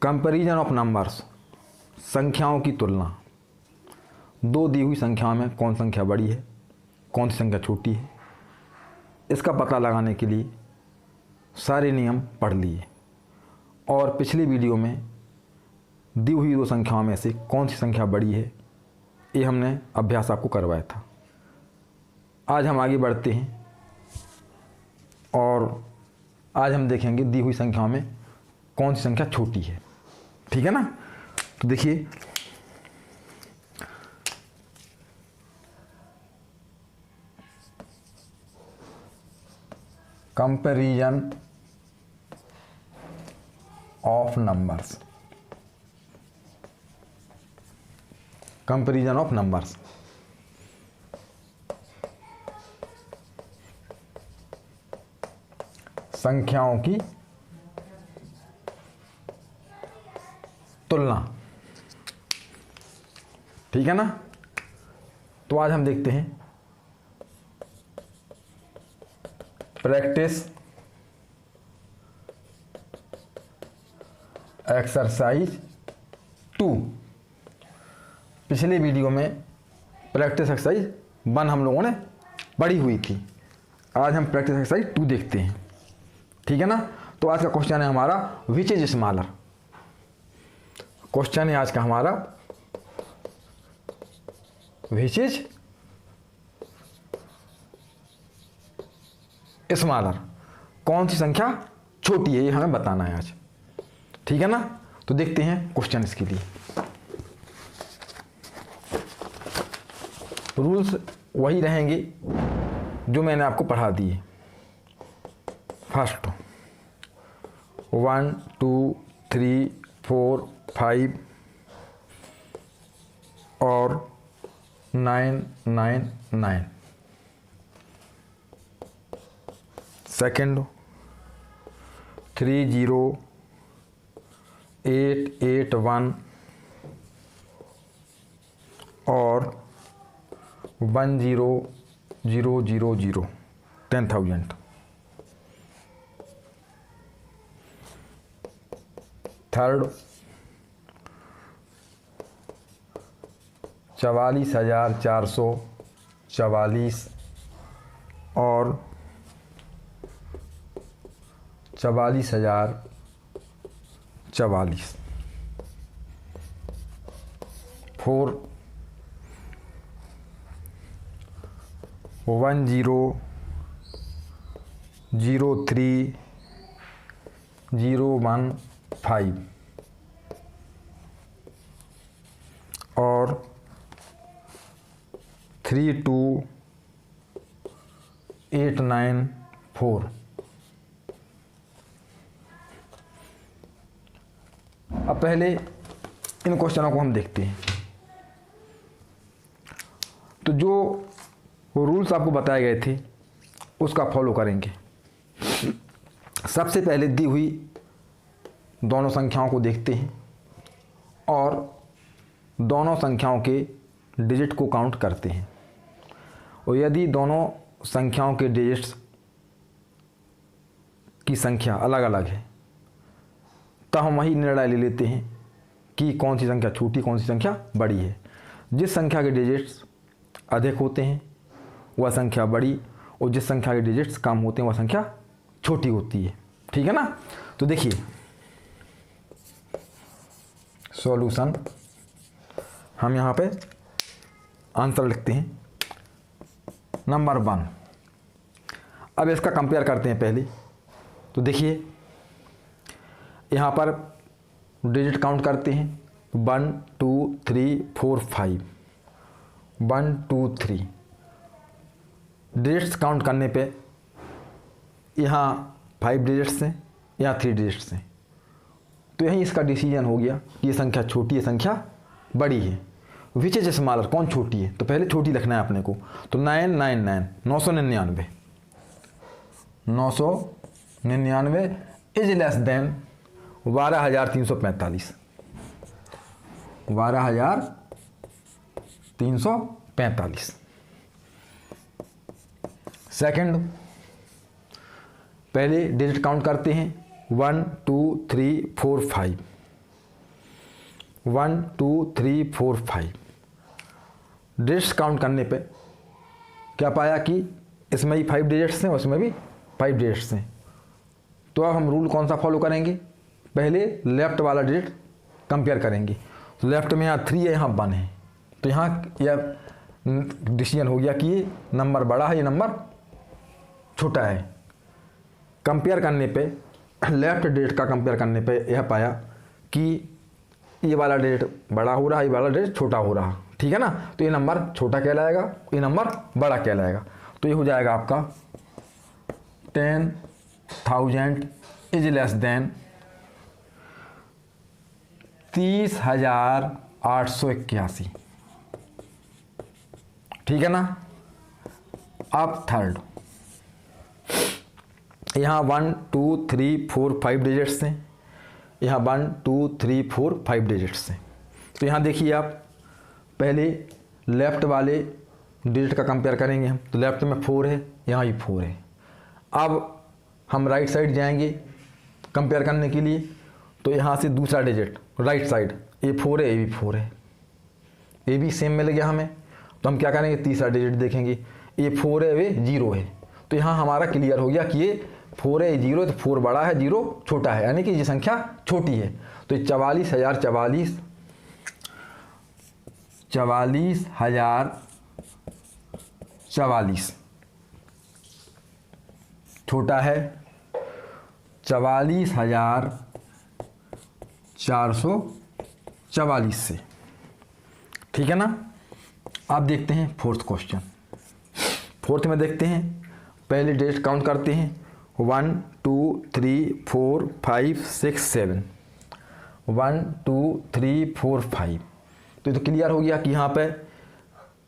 Comparison of numbers, संख्याओं की तुलना। दो दी हुई संख्याओं में कौन संख्या बड़ी है, कौन सी संख्या छोटी है, इसका पता लगाने के लिए सारे नियम पढ़ लिए। और पिछली वीडियो में दी हुई दो संख्याओं में से कौन सी संख्या बड़ी है, ये हमने अभ्यास आपको करवाया था। आज हम आगे बढ़ते हैं और आज हम देखेंगे दी हुई संख्याओं में कौन सी संख्या छोटी है। ठीक है ना। तो देखिए, comparison of numbers, comparison of numbers. संख्याओं की तुलना। ठीक है ना। तो आज हम देखते हैं प्रैक्टिस एक्सरसाइज 2। पिछले वीडियो में प्रैक्टिस एक्सरसाइज 1 हम लोगों ने पढ़ी हुई थी। आज हम प्रैक्टिस एक्सरसाइज 2 देखते हैं। ठीक है ना। तो आज का क्वेश्चन है हमारा विच इज स्मॉलर। क्वेश्चन है आज का हमारा विच इज स्मॉलर, कौन सी संख्या छोटी है, ये हमें बताना है आज। ठीक है ना। तो देखते हैं क्वेश्चन इसके लिए। रूल्स वही रहेंगे जो मैंने आपको पढ़ा दिए। फर्स्ट 1 2 3 4 5 और 9 9 9। सेकंड 3 0 8 8 1 और 1 0 0 0 0 10,000। थर्ड 44,444 और 44,044। 4 1 0 0 3 0 1 5 और 3 2 8 9 4। अब पहले इन क्वेश्चनों को हम देखते हैं। तो जो रूल्स आपको बताए गए थे उसका फॉलो करेंगे। सबसे पहले दी हुई दोनों संख्याओं को देखते हैं और दोनों संख्याओं के डिजिट को काउंट करते हैं। और यदि दोनों संख्याओं के डिजिट्स की संख्या अलग अलग है तब हम वही निर्णय ले लेते हैं कि कौन सी संख्या छोटी, कौन सी संख्या बड़ी है। जिस संख्या के डिजिट्स अधिक होते हैं वह संख्या बड़ी, और जिस संख्या के डिजिट्स कम होते हैं वह संख्या छोटी होती है। ठीक है ना। तो देखिए सॉल्यूशन, हम यहाँ पे आंसर लिखते हैं नंबर 1। अब इसका कंपेयर करते हैं पहले। तो देखिए यहाँ पर डिजिट काउंट करते हैं 1 2 3 4 5 1 2 3। डिजिट्स काउंट करने पे यहाँ 5 डिजिट्स हैं, यहाँ 3 डिजिट्स हैं। तो यही इसका डिसीजन हो गया कि ये संख्या छोटी है, संख्या बड़ी है। विच इज स्मॉलर, कौन छोटी है, तो पहले छोटी लिखना है अपने को। तो 999 999 999 इज लेस देन 12,345 12,345। सेकंड, पहले डिजिट काउंट करते हैं 1 2 3 4 5। 1 2 3 4 5 डिजिट्स काउंट करने पे क्या पाया कि इसमें ही 5 डिजिट्स हैं और इसमें भी 5 डिजिट्स हैं। तो अब हम रूल कौन सा फॉलो करेंगे, पहले लेफ्ट वाला डिजिट कंपेयर करेंगे। तो लेफ्ट में यहाँ 3 है, यहाँ 1 है, तो यहाँ यह डिसीजन हो गया कि ये नंबर बड़ा है, ये नंबर छोटा है। कंपेयर करने पे लेफ्ट डिजिट का कंपेयर करने पे यह पाया कि ये वाला डिजिट बड़ा हो रहा है, ये वाला डिजिट छोटा हो रहा, ठीक है ना। तो ये नंबर छोटा कहलाएगा, ये नंबर बड़ा कहलाएगा। तो ये हो जाएगा आपका 10,000 इज लेस देन 30,881, ठीक है ना। अब थर्ड, यहाँ 1 2 3 4 5 डिजिट्स हैं, यहाँ 1 2 3 4 5 डिजिट्स हैं। तो यहाँ देखिए आप पहले लेफ्ट वाले डिजिट का कंपेयर करेंगे हम, तो लेफ्ट में 4 है, यहाँ भी 4 है। अब हम राइट साइड जाएंगे कंपेयर करने के लिए, तो यहाँ से दूसरा डिजिट राइट साइड, ये 4 है, ये भी 4 है, ये भी सेम मिल गया हमें। तो हम क्या करेंगे, तीसरा डिजिट देखेंगे, ये 4 है, ये 0 है। तो यहाँ हमारा क्लियर हो गया कि ये 4 है, ये 0 है, तो 4 बड़ा है, 0 छोटा है, यानी कि ये संख्या छोटी है। तो ये 44,044 छोटा है 44,444 से, ठीक है ना। अब देखते हैं फोर्थ क्वेश्चन। फोर्थ में देखते हैं, पहले डिजिट काउंट करते हैं, 1 2 3 4 5 6 7, 1 2 3 4 5। तो ये तो क्लियर हो गया कि यहाँ पे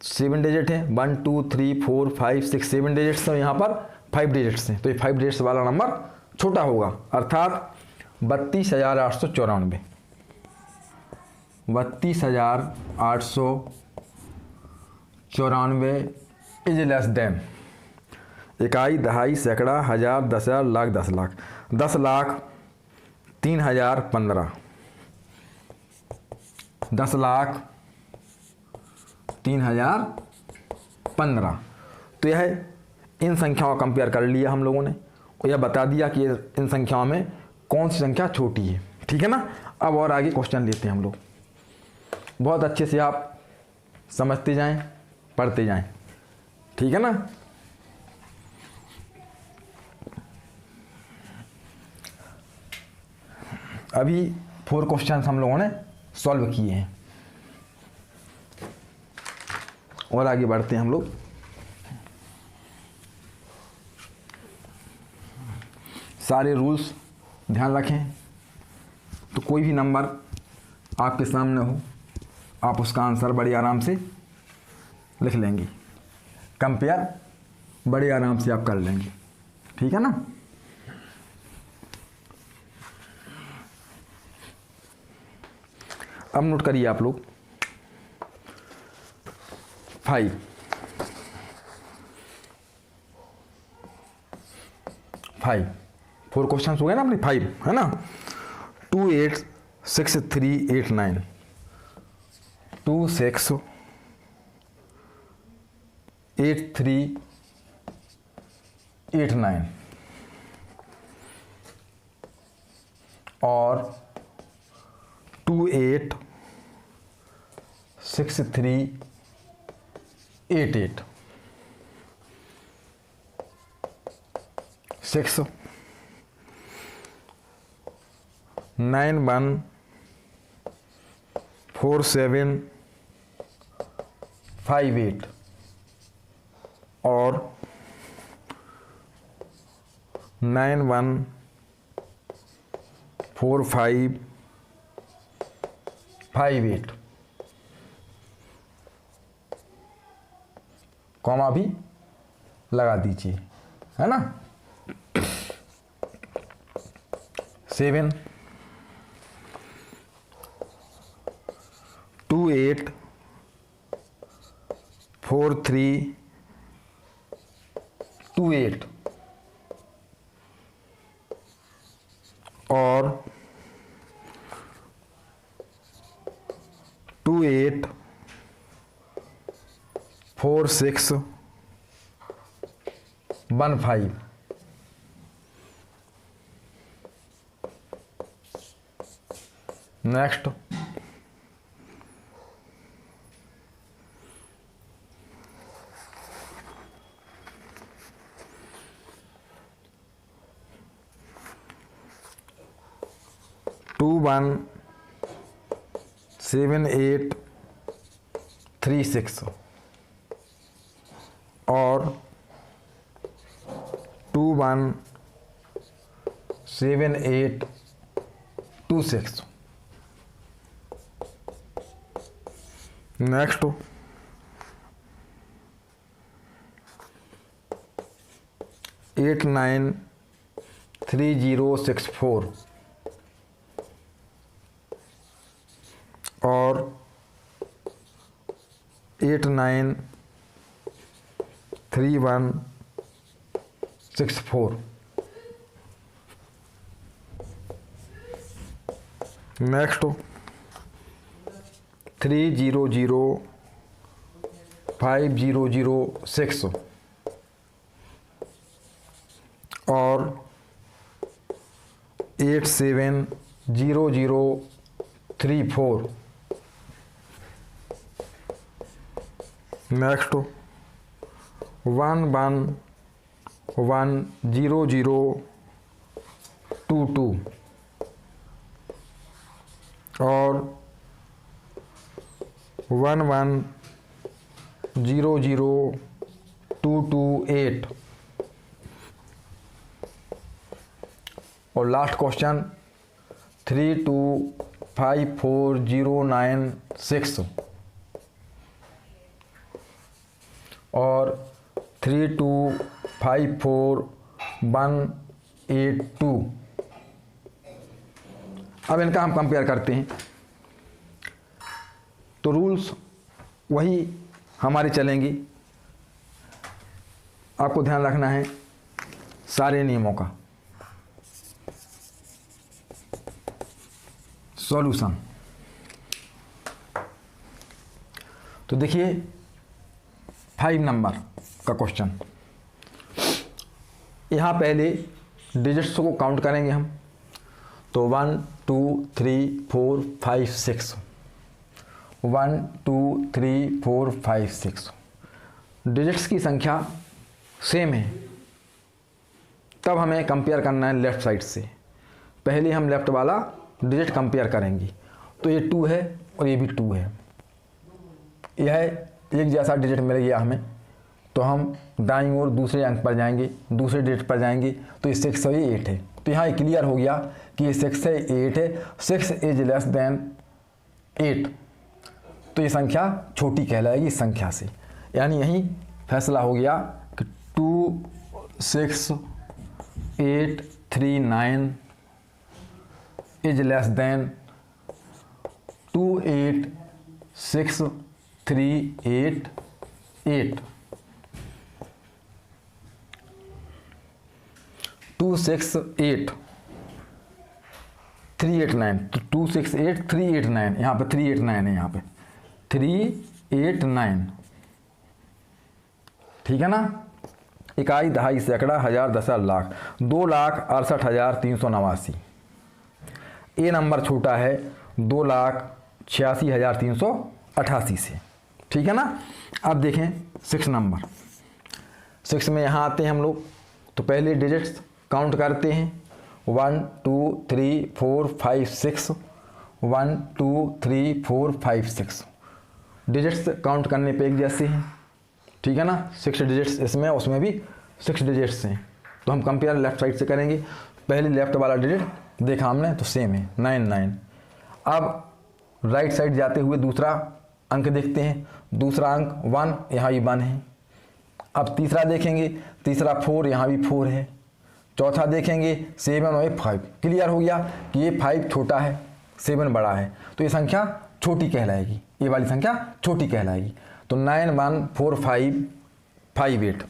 7 डिजिट है, 1 2 3 4 5 6 7 डिजिट्स हैं, यहाँ पर 5 डिजिट्स हैं। तो ये 5 डिजिट्स वाला नंबर छोटा होगा, अर्थात 32,894, 32,894 इज लेस देन इकाई, दहाई, सैकड़ा, हज़ार, 10,000, लाख, 10 लाख, 10,03,015, 10,03,015। तो यह इन संख्याओं का कंपेयर कर लिया हम लोगों ने, और यह बता दिया कि इन संख्याओं में कौन सी संख्या छोटी है, ठीक है ना। अब और आगे क्वेश्चन लेते हैं हम लोग, बहुत अच्छे से आप समझते जाएं, पढ़ते जाएं, ठीक है ना। अभी 4 क्वेश्चन हम लोगों ने सॉल्व किए हैं, और आगे बढ़ते हैं हम लोग। सारे रूल्स ध्यान रखें, तो कोई भी नंबर आपके सामने हो, आप उसका आंसर बड़े आराम से लिख लेंगे, कंपेयर बड़े आराम से आप कर लेंगे, ठीक है ना। अब नोट करिए आप लोग, 5 4 क्वेश्चन हो गए ना अपने, 5 है ना। 2 8 6 3 8 9, 2 6 8 3 8 9, और 2 8 6 3 8 8, 6 9 1 4 7 5 8, और 9 1 4 5 5 8, कॉमा भी लगा दीजिए, है ना। 7 2 8 4 3 2 8, और 28 46 15। नेक्स्ट 217836 और 217826। नेक्स्ट 893064 और 893164। नेक्स्ट 300506 और 870034। नेक्स्ट 11100022 और 11000228। और लास्ट क्वेश्चन 325409 और 3254 अब इनका हम कंपेयर करते हैं। तो रूल्स वही हमारे चलेंगे। आपको ध्यान रखना है सारे नियमों का। सॉल्यूशन तो देखिए 5 नंबर का क्वेश्चन। यहाँ पहले डिजिट्स को काउंट करेंगे हम। तो 1 2 3 4 5 6 1 2 3 4 5 6 डिजिट्स की संख्या सेम है। तब हमें कंपेयर करना है लेफ़्ट साइड से। पहले हम लेफ़्ट वाला डिजिट कंपेयर करेंगे। तो ये 2 है और ये भी 2 है। यह एक जैसा डिजिट मिल गया हमें। तो हम दाईं ओर दूसरे अंक पर जाएंगे, दूसरे डिजिट पर जाएंगे। तो ये 6 और ये 8 है। तो यहाँ क्लियर हो गया कि ये 6 है 8 है। 6 इज लेस देन 8। तो ये संख्या छोटी कहलाएगी इस संख्या से। यानी यही फैसला हो गया कि 26839 इज लेस देन 28638 268,389 तो 268,389 यहाँ पे 389 है। यहाँ पे 389 ठीक है ना। इकाई दहाई सैकड़ा हज़ार दशा लाख 2,68,389। ए नंबर छोटा है 2,86,388 से। ठीक है ना। अब देखें 6 नंबर। 6 में यहाँ आते हैं हम लोग। तो पहले डिजिट्स काउंट करते हैं 1 2 3 4 5 6 1 2 3 4 5 6 डिजिट्स काउंट करने पे एक जैसे हैं। ठीक है ना। 6 डिजिट्स इसमें उसमें भी 6 डिजिट्स हैं। तो हम कंपेयर लेफ्ट साइड से करेंगे। पहले लेफ्ट वाला डिजिट देखा हमने तो सेम है 99। अब राइट साइड जाते हुए दूसरा अंक देखते हैं। दूसरा अंक 1 यहाँ भी 1 है। अब तीसरा देखेंगे, तीसरा 4 यहाँ भी 4 है। चौथा देखेंगे 7 और 5। क्लियर हो गया कि ये 5 छोटा है 7 बड़ा है। तो ये संख्या छोटी कहलाएगी। ये वाली संख्या छोटी कहलाएगी। तो 914558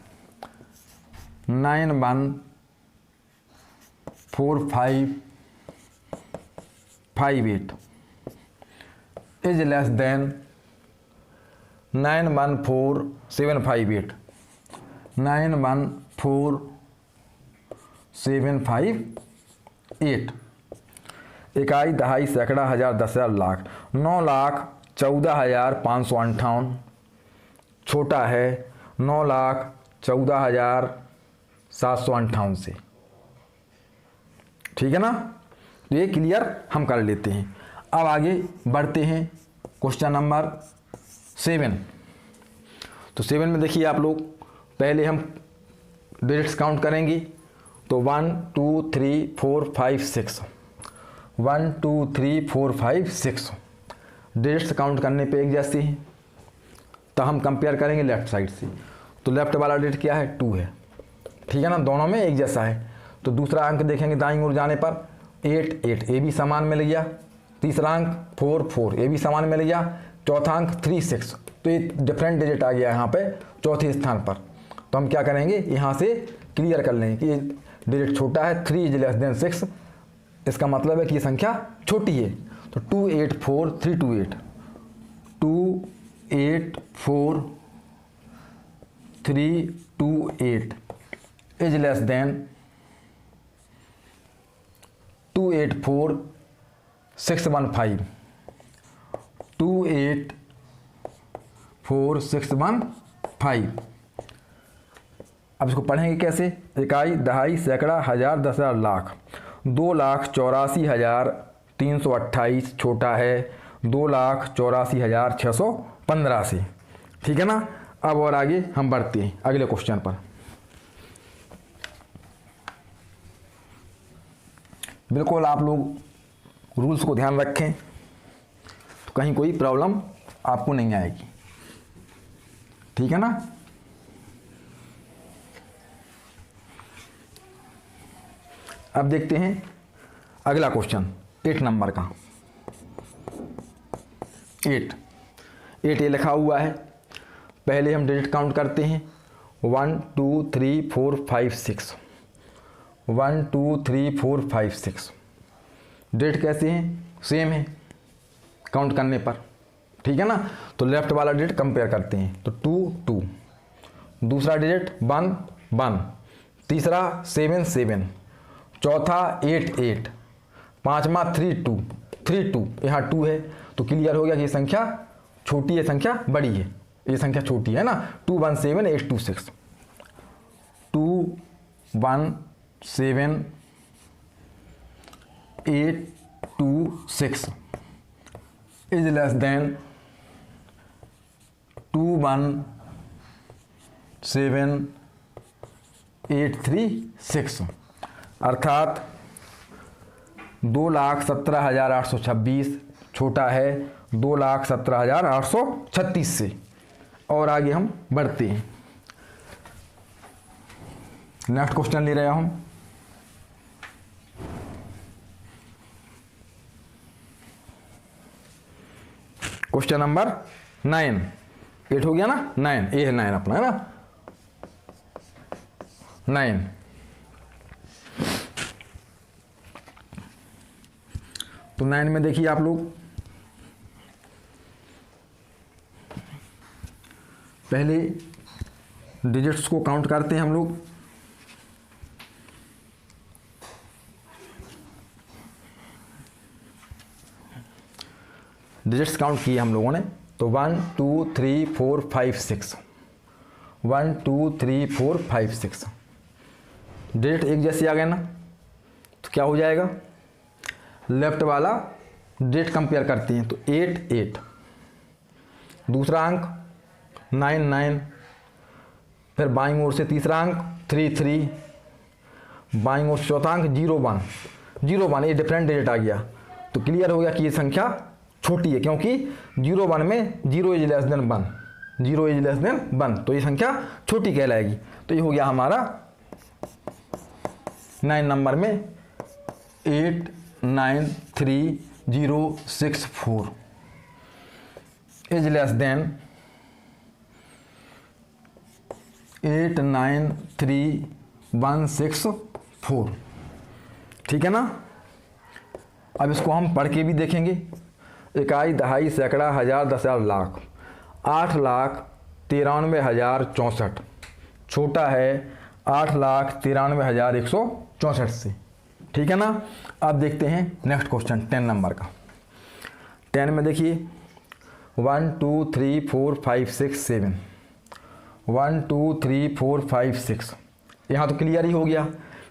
914558 इज लेस देन 914758, 914758। इकाई, दहाई, सैकड़ा, हजार, 10,000, लाख। 9,14,558 छोटा है 9,14,758 से। ठीक है ना, तो ये क्लियर हम कर लेते हैं। अब आगे बढ़ते हैं क्वेश्चन नंबर 7। तो 7 में देखिए आप लोग, पहले हम डिजिट्स काउंट करेंगे। तो 1 2 3 4 5 6, 1 2 3 4 5 6 डिजिट्स काउंट करने पे एक जैसे हैं। तो हम कंपेयर करेंगे लेफ्ट साइड से। तो लेफ्ट वाला डिजिट क्या है, 2 है। ठीक है ना, दोनों में एक जैसा है। तो दूसरा अंक देखेंगे दाईं ओर जाने पर 8 8, ये भी समान मिल गया। तीसरा अंक 4 4, ये भी समान मिल गया। चौथा अंक 3 6, तो ये डिफरेंट डिजिट आ गया यहाँ पे चौथे स्थान पर। तो हम क्या करेंगे, यहाँ से क्लियर कर लेंगे कि ये डिजिट छोटा है, 3 इज लेस देन 6। इसका मतलब है कि ये संख्या छोटी है। तो 2 8 4 3 2 8, 2 8 4 3 2 8 इज लेस देन 2 8 4 6 1 5, 2 8 4 6 1 5। अब इसको पढ़ेंगे कैसे, इकाई, दहाई, सैकड़ा, हजार, 10,000, लाख। 2,84,328 छोटा है 2,84,615 से। ठीक है ना। अब और आगे हम बढ़ते हैं अगले क्वेश्चन पर। बिल्कुल आप लोग रूल्स को ध्यान रखें, तो कहीं कोई प्रॉब्लम आपको नहीं आएगी। ठीक है ना। अब देखते हैं अगला क्वेश्चन 8 नंबर का। 8 ये लिखा हुआ है। पहले हम डिजिट काउंट करते हैं। 1 2 3 4 5 6, 1 2 3 4 5 6। डिजिट कैसे हैं, सेम है काउंट करने पर। ठीक है ना। तो लेफ्ट वाला डिजिट कंपेयर करते हैं। तो 2 2, दूसरा डिजिट 1 1, तीसरा 7 7, चौथा 8 8, पांचवा 3 2 3 2, यहाँ 2 है। तो क्लियर हो गया कि ये संख्या छोटी है, संख्या बड़ी है। ये संख्या छोटी है ना। 2 1 7 8 2 6, 2 1 7 8 2 6 इज लेस देन 2 1 7 8 3 6, अर्थात 2,17,826 छोटा है 2,17,836 से। और आगे हम बढ़ते हैं। नेक्स्ट क्वेश्चन ले रहे हम। Question number 9। 8 हो गया ना, 9 ये है, 9 अपना है ना, 9। तो 9 में देखिए आप लोग, पहले डिजिट्स को काउंट करते हैं हम लोग। डिजिट्स काउंट किए हम लोगों ने। तो 1 2 3 4 5 6, 1 2 3 4 5 6 डिजिट एक जैसे आ गए ना। तो क्या हो जाएगा, लेफ्ट वाला डिजिट कंपेयर करते हैं। तो 8 8, दूसरा अंक 9 9, फिर बाईं ओर से तीसरा अंक 3 3, बाईं ओर से चौथा अंक 0 1 0 1, ये डिफरेंट डिजिट आ गया। तो क्लियर हो गया कि ये संख्या छोटी है, क्योंकि 0 1 में 0 is less than 1, 0 is less than 1, तो ये संख्या छोटी कहलाएगी। तो ये हो गया हमारा 9 नंबर में 8 9 3 0 6 4 इज लेस देन 8 9 3 1 6 4। ठीक है ना। अब इसको हम पढ़ के भी देखेंगे। इकाई, दहाई, सैकड़ा, हज़ार, 10,000, लाख। 8,93,064 छोटा है 8,93,164 से। ठीक है ना। अब देखते हैं नेक्स्ट क्वेश्चन 10 नंबर का। 10 में देखिए 1 2 3 4 5 6 7 1 2 3 4 5 6। यहाँ तो क्लियर ही हो गया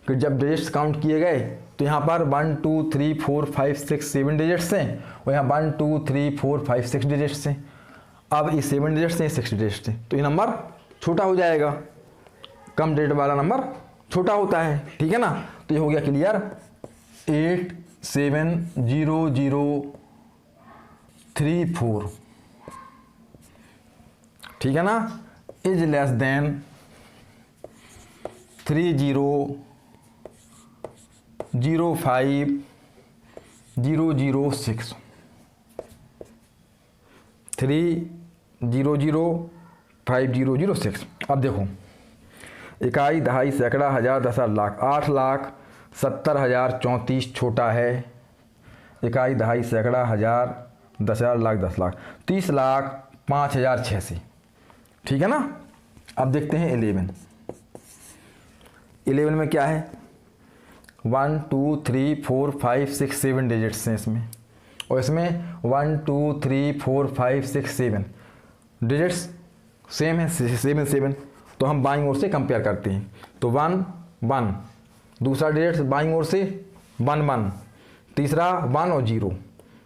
कि जब डिजिट्स काउंट किए गए तो यहाँ पर 1 2 3 4 5 6 7 डिजिट्स हैं और यहाँ 1 2 3 4 5 6 डिजिट्स हैं। अब ये 7 डिजिट्स हैं, 6 डिजिट्स हैं, तो ये नंबर छोटा हो जाएगा। कम डिजिट वाला नंबर छोटा होता है। ठीक है ना। तो ये हो गया क्लियर 87003 ठीक है ना, इज लेस देन 3005006 3005006। अब देखो इकाई, दहाई, सैकड़ा, हज़ार, 10,000, लाख। 8,70,034 छोटा है इकाई, दहाई, सैकड़ा, हज़ार, 10,000, लाख, 10 लाख। 30,05,086। ठीक है ना। अब देखते हैं 11 में क्या है 1 2 3 4 5 6 7 डिजिट्स हैं इसमें, और इसमें 1 2 3 4 5 6 7 डिजिट्स सेम है, 7 7। तो हम बाईं ओर से कंपेयर करते हैं तो 1 1, दूसरा डिजिट बाईं ओर से 1 1, तीसरा 1 और 0।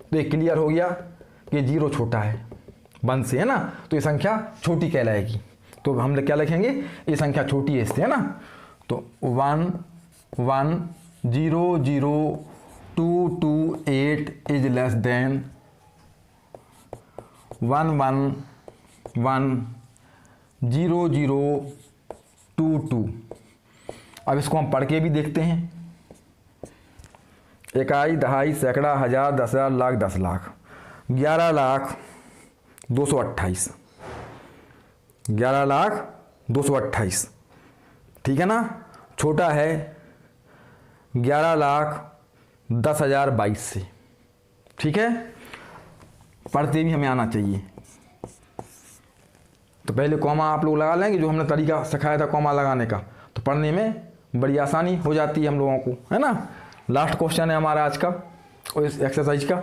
तो ये क्लियर हो गया कि 0 छोटा है 1 से, है ना। तो ये संख्या छोटी कहलाएगी। तो हम क्या लिखेंगे, ये संख्या छोटी है इससे, है ना। तो 1 1 0 0 2 2 8 इज लेस देन 1 1 1 0 0 2 2। अब इसको हम पढ़ के भी देखते हैं। इकाई, दहाई, सैकड़ा, हज़ार, 10,000, लाख, 10 लाख। 11,02,28 11,02,28। ठीक है ना। छोटा है 11,10,022 से। ठीक है। पढ़ते भी हमें आना चाहिए। तो पहले कॉमा आप लोग लगा लेंगे, जो हमने तरीका सिखाया था कॉमा लगाने का, तो पढ़ने में बड़ी आसानी हो जाती है हम लोगों को, है ना। लास्ट क्वेश्चन है हमारा आज का और इस एक्सरसाइज का।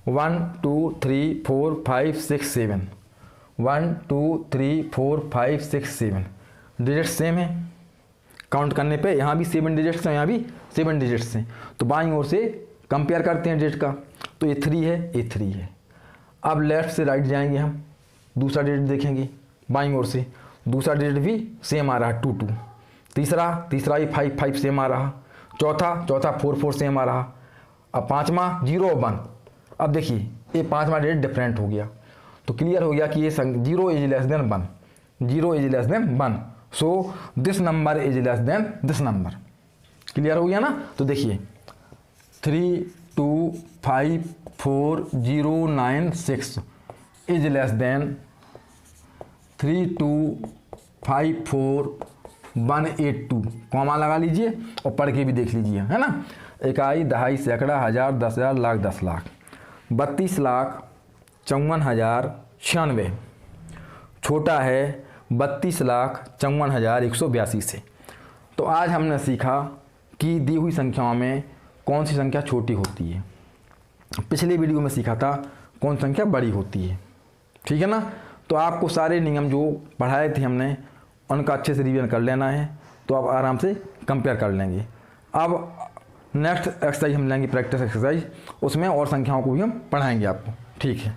1 2 3 4 5 6 7 1 2 3 4 5 6 7 डिजिट सेम है। काउंट करने पे यहाँ भी 7 डिजिट्स हैं, यहाँ भी 7 डिजिट्स हैं। तो बाईं ओर से कंपेयर करते हैं डिजिट का, तो ये 3 है, ये 3 है। अब लेफ्ट से राइट जाएंगे हम, दूसरा डिजिट देखेंगे बाईं ओर से, दूसरा डिजिट भी सेम आ रहा है 2 2। तीसरा भी 5 5 सेम आ रहा। चौथा 4 4 सेम आ रहा। अब पाँचवा 0 और 1। अब देखिए ये पाँचवा डिजिट डिफरेंट हो गया, तो क्लियर हो गया कि ये 0 is less than 1, 0 is less than 1। So this number is less than this number. Clear हो गया ना। तो देखिए 3 2 5 4 0 9 6 इज लेस देन 3 2 5 4 1 8 2। कॉमा लगा लीजिए और पढ़ के भी देख लीजिए, है ना। इकाई, दहाई, सैकड़ा, हज़ार, 10,000, लाख, 10 लाख। 32,54,096 छोटा है 32,54,182 से। तो आज हमने सीखा कि दी हुई संख्याओं में कौन सी संख्या छोटी होती है। पिछले वीडियो में सीखा था कौन संख्या बड़ी होती है। ठीक है ना। तो आपको सारे नियम जो पढ़ाए थे हमने उनका अच्छे से रिवीजन कर लेना है, तो आप आराम से कंपेयर कर लेंगे। अब नेक्स्ट एक्सरसाइज हम लेंगे प्रैक्टिस एक्सरसाइज, उसमें और संख्याओं को भी हम पढ़ाएंगे आपको। ठीक है।